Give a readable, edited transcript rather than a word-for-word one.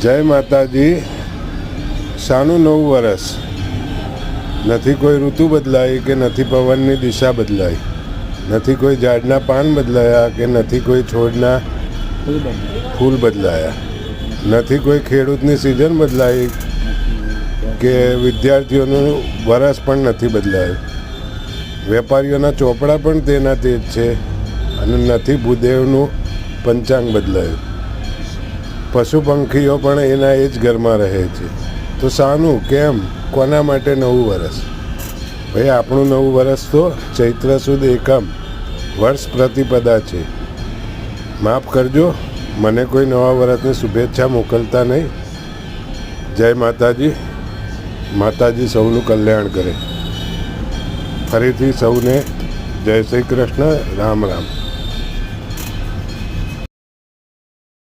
જય માતાજી. શાનું નવું વરસ? નથી કોઈ ઋતુ બદલાઈ કે નથી પવનની દિશા બદલાઈ, નથી કોઈ ઝાડના પાન બદલાયા કે નથી કોઈ છોડના ફૂલ બદલાયા, નથી કોઈ ખેડૂતની સિઝન બદલાઈ કે વિદ્યાર્થીઓનું વરસ પણ નથી બદલાયું. વેપારીઓના ચોપડા પણ તેના તે જ છે અને નથી ભૂદેવનું પંચાંગ બદલાયું. પશુ પંખીઓ પણ એના એ જ ઘરમાં રહે છે. તો શાનું, કેમ, કોના માટે નવું વરસ? ભાઈ, આપણું નવું વરસ તો ચૈત્ર સુદ એકમ વર્ષ પ્રતિપદા છે. માફ કરજો, મને કોઈ નવા વરસની શુભેચ્છા મોકલતા નહીં. જય માતાજી. માતાજી સૌનું કલ્યાણ કરે. ફરીથી સૌને જય શ્રી કૃષ્ણ. રામ રામ.